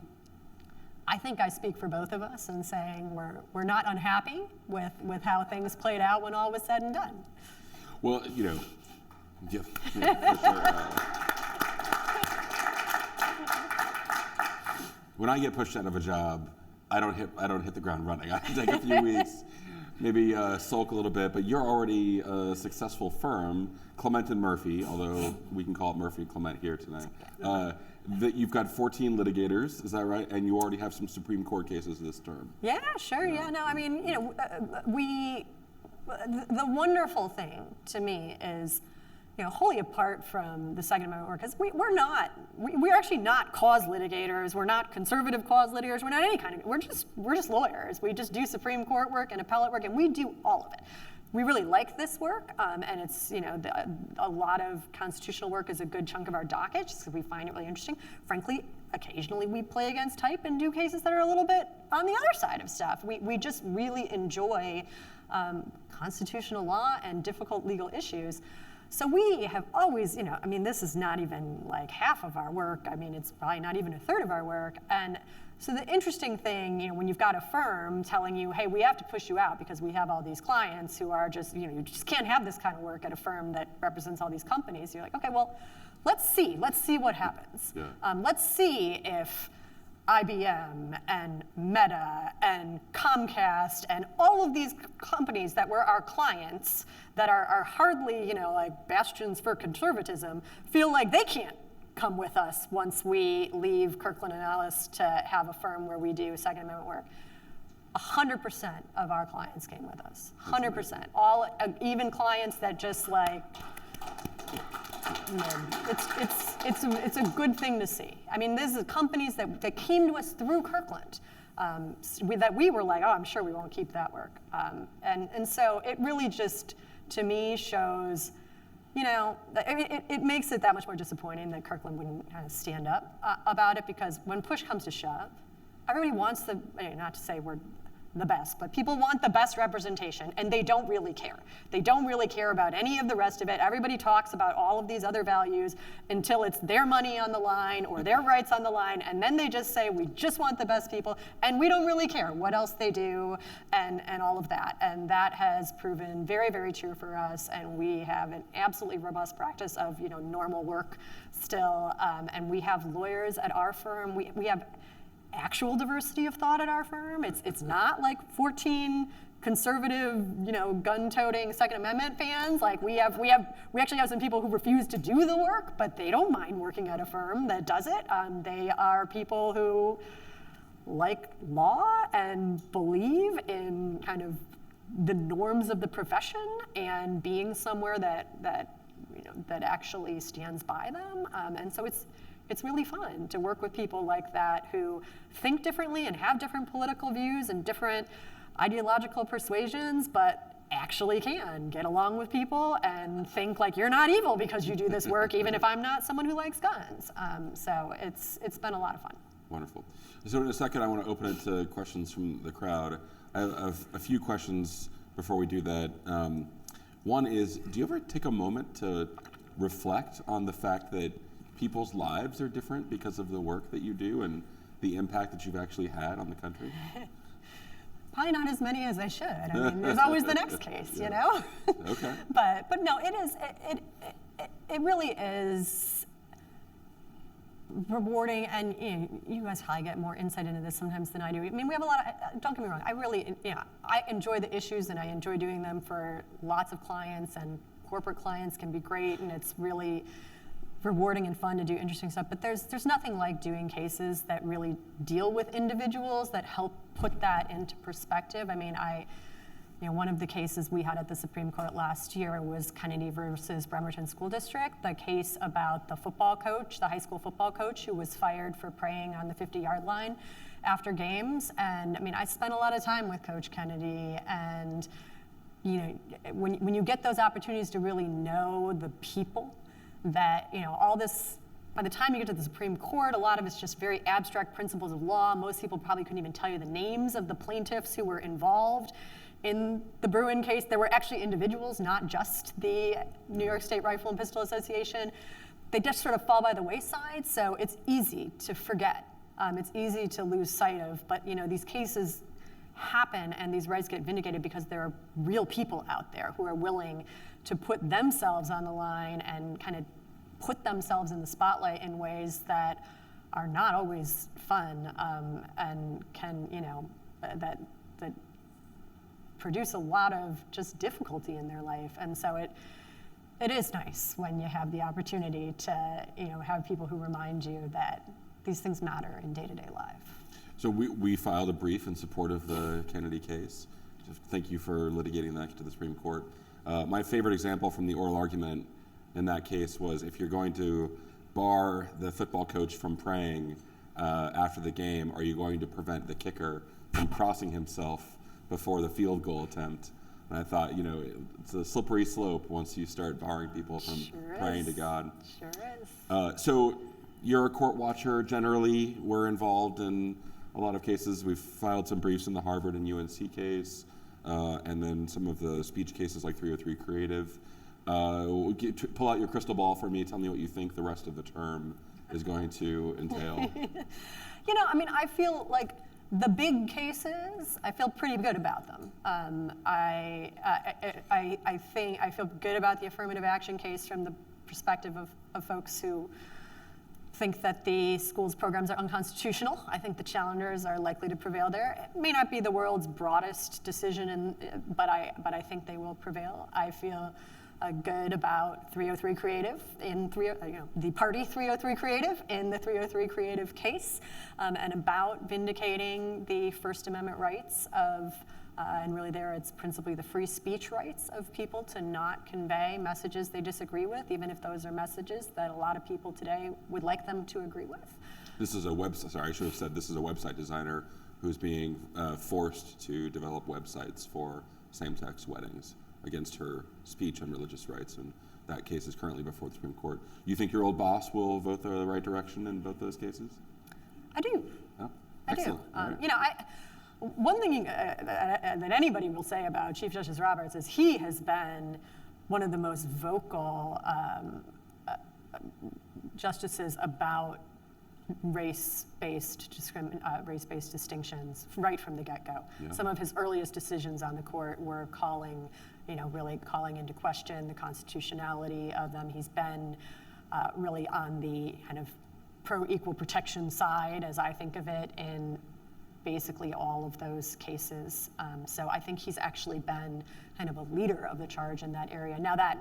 I speak for both of us in saying we're not unhappy with how things played out when all was said and done. Well, when I get pushed out of a job, I don't hit the ground running. I take a few weeks maybe sulk a little bit, but you're already a successful firm, Clement and Murphy, although we can call it Murphy and Clement here tonight. That you've got 14 litigators, is that right? And you already have some Supreme Court cases this term. Yeah, sure. Yeah, no, I mean, the wonderful thing to me is, wholly apart from the Second Amendment work, because we're actually not cause litigators. We're not conservative cause litigators. We're not any kind of. We're just lawyers. We just do Supreme Court work and appellate work, and we do all of it. We really like this work, and it's a lot of constitutional work is a good chunk of our docket, just because we find it really interesting. Frankly, occasionally we play against type and do cases that are a little bit on the other side of stuff. We just really enjoy constitutional law and difficult legal issues. So we have always, this is not even like half of our work. I mean, it's probably not even a third of our work. And so the interesting thing, when you've got a firm telling you, hey, we have to push you out because we have all these clients who are just, you just can't have this kind of work at a firm that represents all these companies. You're like, okay, well, let's see what happens. Yeah. Let's see if IBM and Meta and Comcast and all of these companies that were our clients that are hardly, like bastions for conservatism, feel like they can't come with us once we leave Kirkland and Ellis to have a firm where we do Second Amendment work. 100% of our clients came with us. 100%. All, even clients that just like, it's a good thing to see. I mean, this is companies that came to us through Kirkland, that we were like, oh, I'm sure we won't keep that work. And so it really just, to me, shows, it makes it that much more disappointing that Kirkland wouldn't kind of stand up about it, because when push comes to shove, everybody wants not to say we're the best, but people want the best representation, and they don't really care. They don't really care about any of the rest of it. Everybody talks about all of these other values until it's their money on the line or their rights on the line, and then they just say, we just want the best people, and we don't really care what else they do, and all of that. And that has proven very, very true for us, and we have an absolutely robust practice of normal work still, and we have lawyers at our firm. We have actual diversity of thought at our firm. It's not like 14 conservative, gun-toting Second Amendment fans. Like we actually have some people who refuse to do the work, but they don't mind working at a firm that does it. They are people who like law and believe in kind of the norms of the profession and being somewhere that actually stands by them. And so it's really fun to work with people like that who think differently and have different political views and different ideological persuasions, but actually can get along with people and think like you're not evil because you do this work, even if I'm not someone who likes guns. So it's been a lot of fun. Wonderful. So in a second, I want to open it to questions from the crowd. I have a few questions before we do that. One is, do you ever take a moment to reflect on the fact that people's lives are different because of the work that you do and the impact that you've actually had on the country? Probably not as many as I should. I mean, there's always the next case, Okay. But no, it really is rewarding, and you guys probably get more insight into this sometimes than I do. I mean, we have a lot of, don't get me wrong, I really, I enjoy the issues and I enjoy doing them for lots of clients, and corporate clients can be great, and it's really rewarding and fun to do interesting stuff, but there's nothing like doing cases that really deal with individuals that help put that into perspective. I mean, one of the cases we had at the Supreme Court last year was Kennedy versus Bremerton School District, the case about the football coach, the high school football coach who was fired for praying on the 50-yard line after games. And I mean, I spent a lot of time with Coach Kennedy, and when you get those opportunities to really know the people, that all this, by the time you get to the Supreme Court, a lot of it's just very abstract principles of law. Most people probably couldn't even tell you the names of the plaintiffs who were involved in the Bruen case. There were actually individuals, not just the New York State Rifle and Pistol Association. They just sort of fall by the wayside, so it's easy to forget. It's easy to lose sight of, but these cases happen and these rights get vindicated because there are real people out there who are willing to put themselves on the line and kind of put themselves in the spotlight in ways that are not always fun, and can, that produce a lot of just difficulty in their life. And so it is nice when you have the opportunity to, have people who remind you that these things matter in day-to-day life. So we filed a brief in support of the Kennedy case. Just thank you for litigating that to the Supreme Court. My favorite example from the oral argument in that case was, if you're going to bar the football coach from praying after the game, are you going to prevent the kicker from crossing himself before the field goal attempt? And I thought, it's a slippery slope once you start barring people from praying to God. Sure is. So you're a court watcher generally. We're involved in a lot of cases. We've filed some briefs in the Harvard and UNC case, and then some of the speech cases like 303 Creative. Pull out your crystal ball for me. Tell me what you think the rest of the term is going to entail. I feel like the big cases, I feel pretty good about them. I feel good about the affirmative action case from the perspective of folks who think that the school's programs are unconstitutional. I think the challengers are likely to prevail there. It may not be the world's broadest decision, but I think they will prevail. I feel good about 303 Creative the party 303 Creative in the 303 Creative case, and about vindicating the First Amendment rights of, and really there it's principally the free speech rights of people to not convey messages they disagree with, even if those are messages that a lot of people today would like them to agree with. This is a I should have said this is a website designer who's being forced to develop websites for same-sex weddings against her speech on religious rights, and that case is currently before the Supreme Court. You think your old boss will vote the right direction in both those cases? I do. Oh, I do. Right. One thing that anybody will say about Chief Justice Roberts is he has been one of the most vocal justices about race-based distinctions right from the get-go. Yeah. Some of his earliest decisions on the court were really calling into question the constitutionality of them. He's been really on the kind of pro-equal protection side, as I think of it, in basically all of those cases. So I think he's actually been kind of a leader of the charge in that area. Now that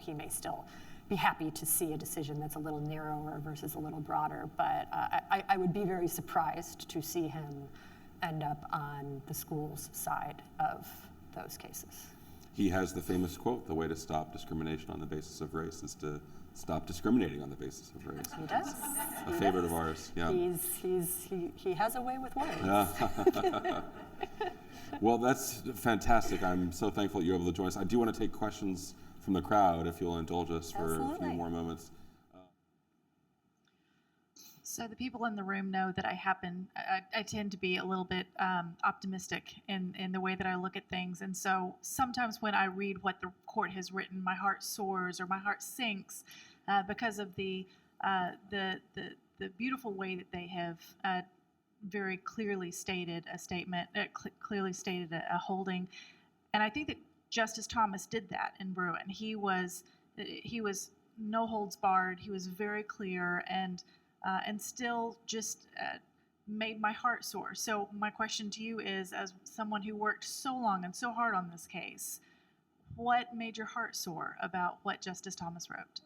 he may still be happy to see a decision that's a little narrower versus a little broader, but I would be very surprised to see him end up on the school's side of those cases. He has the famous quote, "The way to stop discrimination on the basis of race is to stop discriminating on the basis of race." He does. A favorite of ours, yeah. He has a way with words. Yeah. Well, that's fantastic. I'm so thankful you're able to join us. I do want to take questions from the crowd, if you'll indulge us for a few more moments. So the people in the room know that I tend to be a little bit optimistic in the way that I look at things. And so sometimes when I read what the court has written, my heart soars or my heart sinks because of the beautiful way that they have very clearly stated a statement, clearly stated a holding. And I think that Justice Thomas did that in Bruin. He was no holds barred. He was very clear and still just made my heart soar. So my question to you is, as someone who worked so long and so hard on this case, what made your heart soar about what Justice Thomas wrote?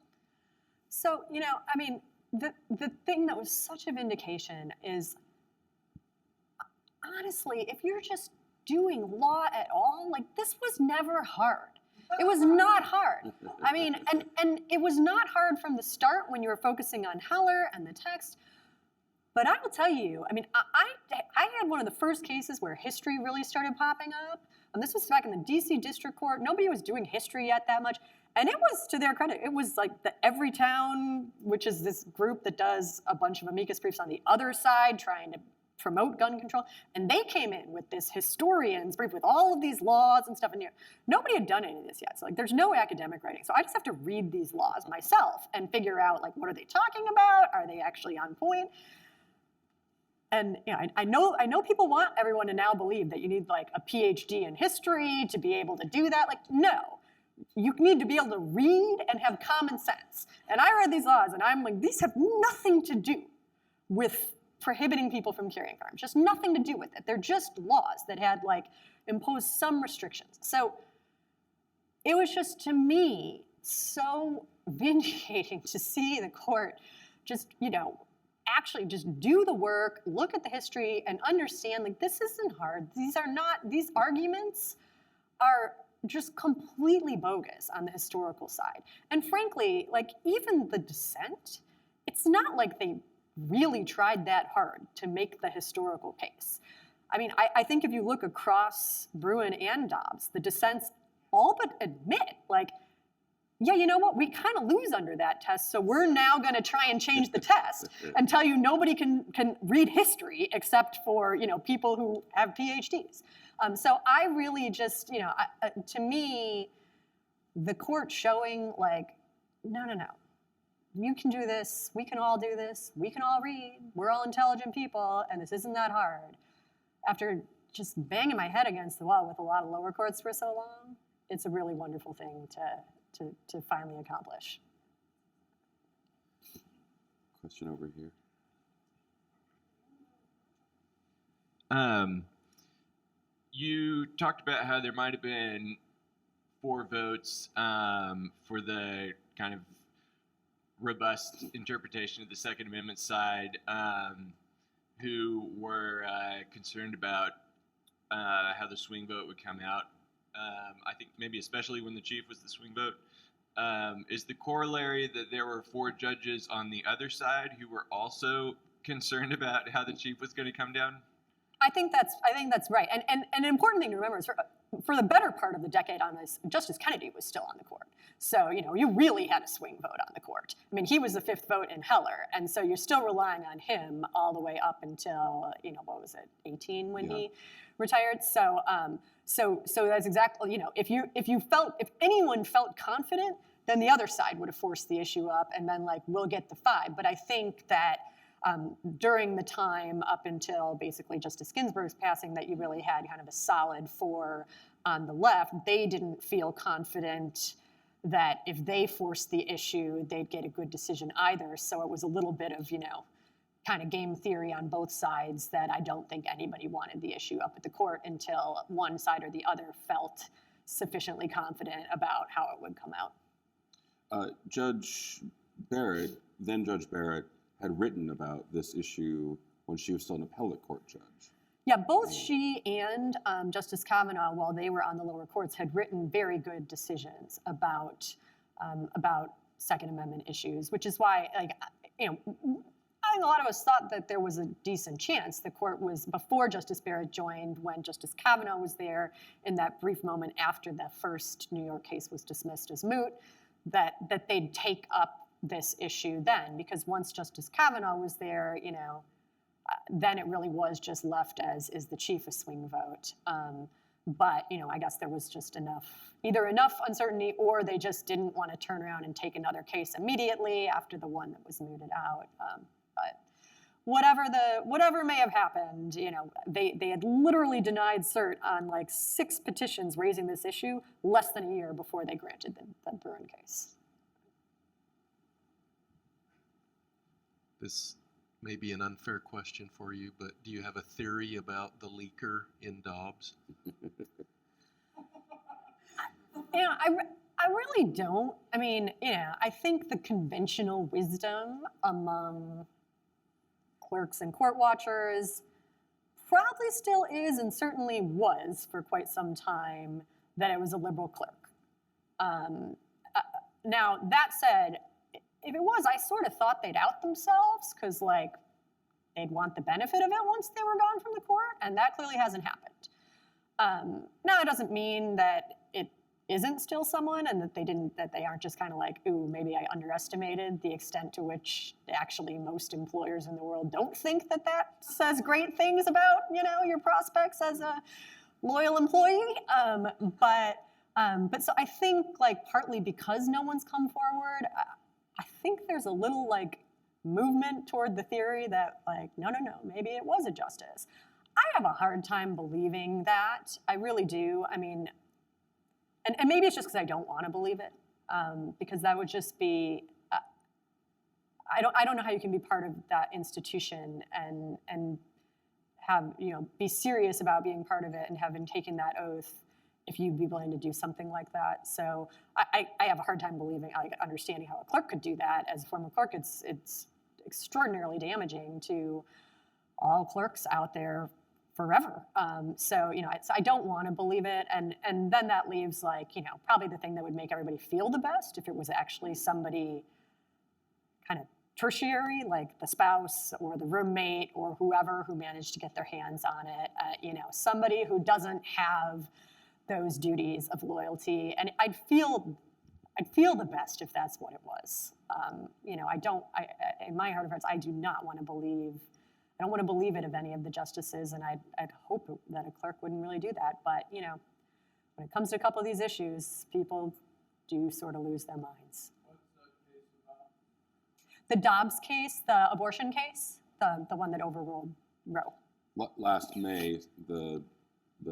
So, the thing that was such a vindication is, honestly, if you're just doing law at all, this was never hard. It was not hard. And it was not hard from the start when you were focusing on Heller and the text. But I will tell you, I had one of the first cases where history really started popping up. And this was back in the DC District Court. Nobody was doing history yet that much. And it was, to their credit, it was like the Everytown, which is this group that does a bunch of amicus briefs on the other side, trying to promote gun control, and they came in with this historian's brief with all of these laws and stuff in here. Nobody had done any of this yet, so there's no academic writing. So I just have to read these laws myself and figure out what are they talking about? Are they actually on point? And I know people want everyone to now believe that you need a PhD in history to be able to do that. No, you need to be able to read and have common sense. And I read these laws, and I'm these have nothing to do with prohibiting people from carrying firearms, just nothing to do with it. They're just laws that had like imposed some restrictions. So it was just, to me, so vindicating to see the court just, actually just do the work, look at the history, and understand, like, this isn't hard. These arguments are just completely bogus on the historical side. And frankly, like, even the dissent, it's not like they really tried that hard to make the historical case. I mean, I think if you look across Bruen and Dobbs, the dissents all but admit, like, yeah, you know what, we kind of lose under that test, so we're now going to try and change the test and tell you nobody can read history except for, people who have PhDs. So I really just, to me, the court showing, like, no, you can do this, we can all do this, we can all read, we're all intelligent people, and this isn't that hard. After just banging my head against the wall with a lot of lower courts for so long, it's a really wonderful thing to finally accomplish. Question over here. You talked about how there might have been 4 votes for the kind of robust interpretation of the Second Amendment side, who were concerned about how the swing vote would come out. I think maybe especially when the chief was the swing vote. Is the corollary that there were 4 judges on the other side who were also concerned about how the chief was going to come down? I think that's right. And an important thing to remember is for the better part of the decade on this, Justice Kennedy was still on the court. So, you really had a swing vote on the court. I mean, he was the 5th vote in Heller, and so you're still relying on him all the way up until, 18 when he retired. So that's exactly, if anyone felt confident, then the other side would have forced the issue up and then, like, we'll get the 5. But I think that during the time up until basically Justice Ginsburg's passing, that you really had kind of a solid 4 on the left, they didn't feel confident that if they forced the issue, they'd get a good decision either. So it was a little bit of, kind of game theory on both sides, that I don't think anybody wanted the issue up at the court until one side or the other felt sufficiently confident about how it would come out. Judge Barrett, then Judge Barrett, had written about this issue when she was still an appellate court judge. Yeah, both she and Justice Kavanaugh, while they were on the lower courts, had written very good decisions about Second Amendment issues, which is why, like, I think a lot of us thought that there was a decent chance the court was, before Justice Barrett joined, when Justice Kavanaugh was there, in that brief moment after the first New York case was dismissed as moot, that they'd take up this issue then, because once Justice Kavanaugh was there, then it really was just left as, is the chief a swing vote? But, I guess there was just either enough uncertainty, or they just didn't want to turn around and take another case immediately after the one that was mooted out. But whatever may have happened, they had literally denied cert on like 6 petitions raising this issue less than a year before they granted the Bruen case. This may be an unfair question for you, but do you have a theory about the leaker in Dobbs? I really don't. I mean, I think the conventional wisdom among clerks and court watchers probably still is, and certainly was for quite some time, that it was a liberal clerk. Now, that said, if it was, I sort of thought they'd out themselves, because, like, they'd want the benefit of it once they were gone from the court, and that clearly hasn't happened. Now, it doesn't mean that it isn't still someone, and that they aren't just kind of like, ooh, maybe I underestimated the extent to which actually most employers in the world don't think that says great things about, your prospects as a loyal employee. But so I think, like, partly because no one's come forward, I think there's a little, like, movement toward the theory that, like, no, maybe it was a justice. I have a hard time believing that. I really do. I mean, and maybe it's just because I don't want to believe it, because that would just be, I don't know how you can be part of that institution and have, be serious about being part of it and having taken that oath if you'd be willing to do something like that. So I have a hard time understanding how a clerk could do that. As a former clerk, it's extraordinarily damaging to all clerks out there forever. So I don't want to believe it. And then that leaves probably the thing that would make everybody feel the best if it was actually somebody kind of tertiary, like the spouse or the roommate or whoever who managed to get their hands on it. Somebody who doesn't have those duties of loyalty. And I'd feel the best if that's what it was. In my heart of hearts, I do not want to believe. I don't want to believe it of any of the justices, and I'd hope that a clerk wouldn't really do that. But when it comes to a couple of these issues, people do sort of lose their minds. The Dobbs case, the abortion case, the one that overruled Roe. Last May, the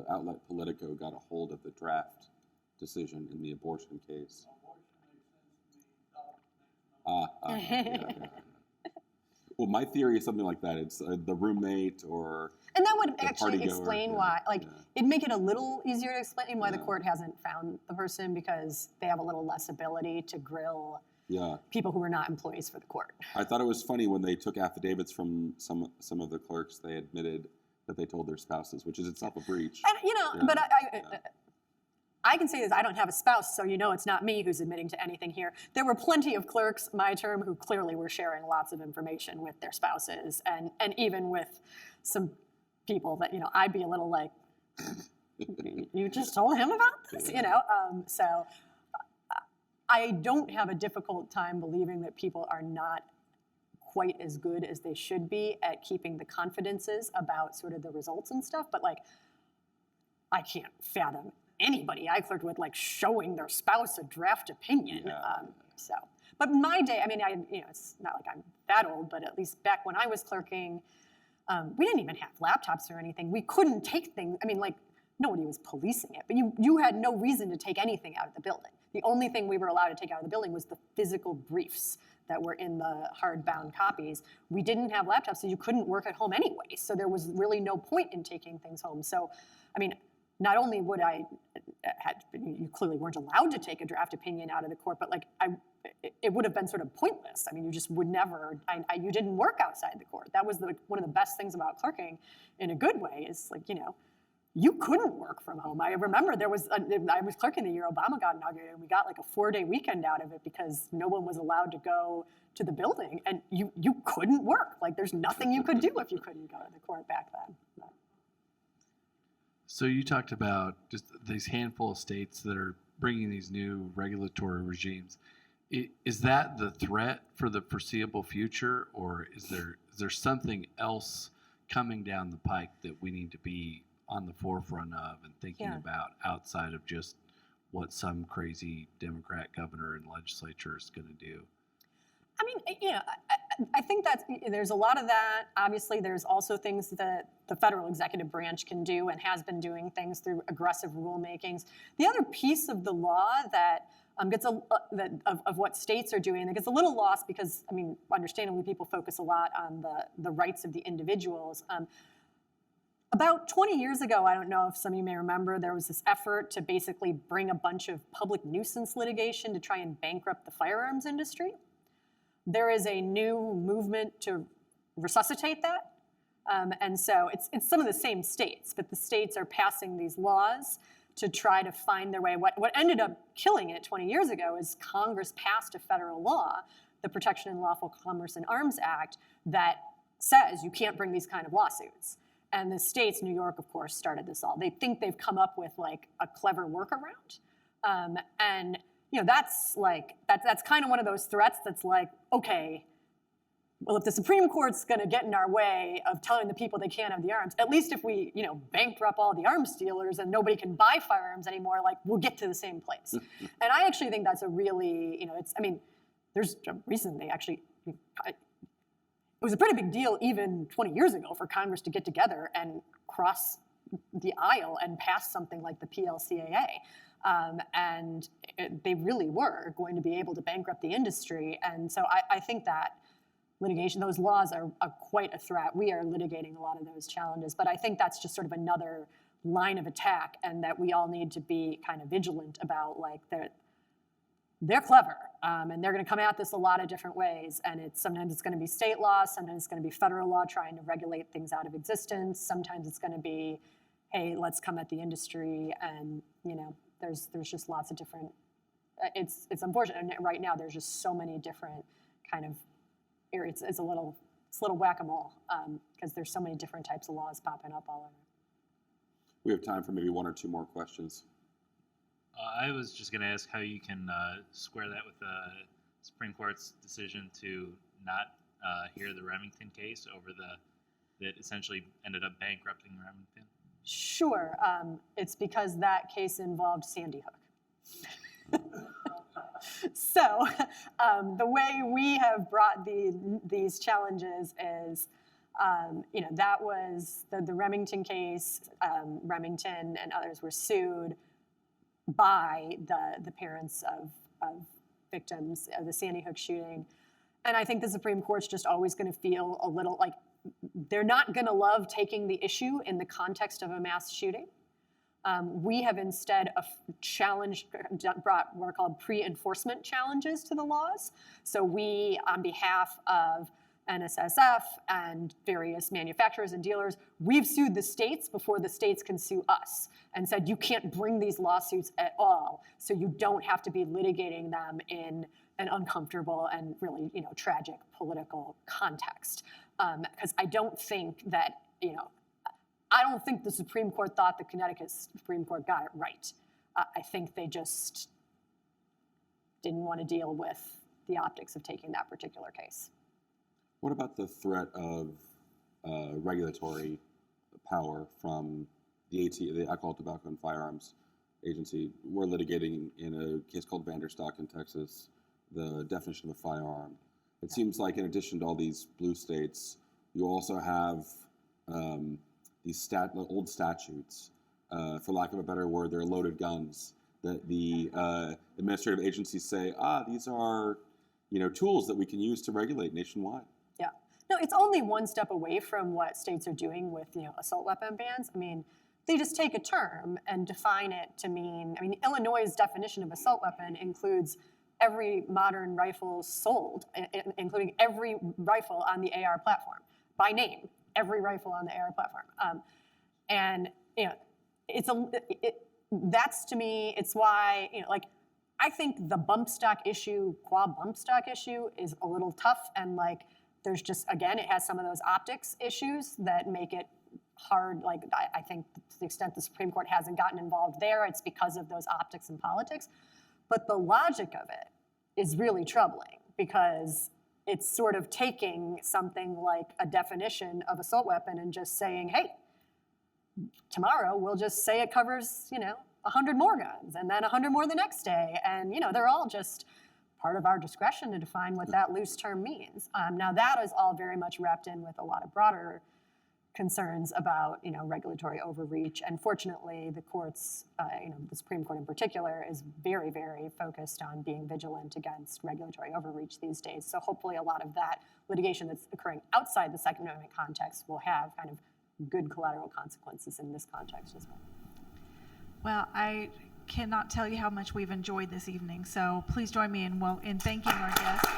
outlet Politico got a hold of the draft decision in the abortion case. Yeah. Well, my theory is something like that. It's the roommate or and that would the actually partygoer. explain why, it'd make it a little easier to explain why the court hasn't found the person, because they have a little less ability to grill people who are not employees for the court. I thought it was funny when they took affidavits from some of the clerks. They admitted that they told their spouses, which is itself a breach. And but I can say this, I don't have a spouse, so it's not me who's admitting to anything here. There were plenty of clerks, my term, who clearly were sharing lots of information with their spouses, and even with some people that, I'd be a little like, you just told him about this, So I don't have a difficult time believing that people are not quite as good as they should be at keeping the confidences about sort of the results and stuff, but I can't fathom anybody I clerked with showing their spouse a draft opinion. But in my day, it's not like I'm that old, but at least back when I was clerking, we didn't even have laptops or anything. We couldn't take things. Nobody was policing it, but you had no reason to take anything out of the building. The only thing we were allowed to take out of the building was the physical briefs that were in the hardbound copies. We didn't have laptops, so you couldn't work at home anyway. So there was really no point in taking things home. So, not only would you clearly weren't allowed to take a draft opinion out of the court, but it would have been sort of pointless. You just would never, you didn't work outside the court. That was one of the best things about clerking in a good way is you couldn't work from home. I remember I was clerking the year Obama got inaugurated, and we got a 4-day weekend out of it because no one was allowed to go to the building, and you couldn't work. There's nothing you could do if you couldn't go to the court back then. So you talked about just these handful of states that are bringing these new regulatory regimes. Is that the threat for the foreseeable future, or is there something else coming down the pike that we need to be on the forefront of and thinking about outside of just what some crazy Democrat governor and legislature is going to do? I think there's a lot of that. Obviously, there's also things that the federal executive branch can do and has been doing things through aggressive rulemakings. The other piece of the law that of what states are doing that gets a little lost because, understandably, people focus a lot on the rights of the individuals. About 20 years ago, I don't know if some of you may remember, there was this effort to basically bring a bunch of public nuisance litigation to try and bankrupt the firearms industry. There is a new movement to resuscitate that. And so it's some of the same states, but the states are passing these laws to try to find their way. What ended up killing it 20 years ago is Congress passed a federal law, the Protection and Lawful Commerce in Arms Act, that says you can't bring these kind of lawsuits. And the states, New York, of course, started this all. They think they've come up with a clever workaround. And that's kind of one of those threats that's okay, well, if the Supreme Court's going to get in our way of telling the people they can't have the arms, at least if we, bankrupt all the arms dealers and nobody can buy firearms anymore, we'll get to the same place. And I actually think that's a really, there's recently actually, it was a pretty big deal even 20 years ago for Congress to get together and cross the aisle and pass something like the PLCAA. And they really were going to be able to bankrupt the industry. And so I think that litigation. Those laws are quite a threat. We are litigating a lot of those challenges, but I think that's just sort of another line of attack, and that we all need to be kind of vigilant about. Like, they're clever, and they're going to come at this a lot of different ways. And sometimes it's going to be state law, sometimes it's going to be federal law trying to regulate things out of existence. Sometimes it's going to be, hey, let's come at the industry, and there's just lots of different. It's unfortunate, and right now there's just so many different kind of areas. It's a little whack-a-mole because there's so many different types of laws popping up all over. We have time for maybe one or two more questions. I was just going to ask how you can square that with the Supreme Court's decision to not hear the Remington case that essentially ended up bankrupting Remington. Sure, it's because that case involved Sandy Hook. So the way we have brought these challenges is, that was the Remington case. Remington and others were sued by the parents of victims of the Sandy Hook shooting. And I think the Supreme Court's just always going to feel a little like they're not going to love taking the issue in the context of a mass shooting. We have instead brought what are called pre-enforcement challenges to the laws. So we, on behalf of MSLF and various manufacturers and dealers, we've sued the states before the states can sue us, and said you can't bring these lawsuits at all, so you don't have to be litigating them in an uncomfortable and really tragic political context. Because I don't think that I don't think the Supreme Court thought the Connecticut Supreme Court got it right. I think they just didn't want to deal with the optics of taking that particular case. What about the threat of regulatory power from the Alcohol, Tobacco, and Firearms Agency? We're litigating in a case called Vanderstock in Texas, the definition of a firearm. It seems like in addition to all these blue states, you also have these old statutes, for lack of a better word, they're loaded guns, that the administrative agencies say, these are tools that we can use to regulate nationwide. Yeah. No, it's only one step away from what states are doing with assault weapon bans. I mean, they just take a term and define it to mean, Illinois' definition of assault weapon includes every modern rifle sold, including every rifle on the AR platform, by name, every rifle on the AR platform. That's to me, it's why, I think the bump stock issue, quad bump stock issue is a little tough, and there's just, again, it has some of those optics issues that make it hard. I think to the extent the Supreme Court hasn't gotten involved there, it's because of those optics and politics. But the logic of it is really troubling, because it's sort of taking something like a definition of assault weapon and just saying, hey, tomorrow we'll just say it covers, 100 more guns, and then 100 more the next day. And, they're all just part of our discretion to define what that loose term means. Now, that is all very much wrapped in with a lot of broader concerns about, regulatory overreach. And fortunately, the courts, the Supreme Court in particular, is very, very focused on being vigilant against regulatory overreach these days. So hopefully a lot of that litigation that's occurring outside the Second Amendment context will have kind of good collateral consequences in this context as well. Well, I cannot tell you how much we've enjoyed this evening, so please join me in thanking our guests.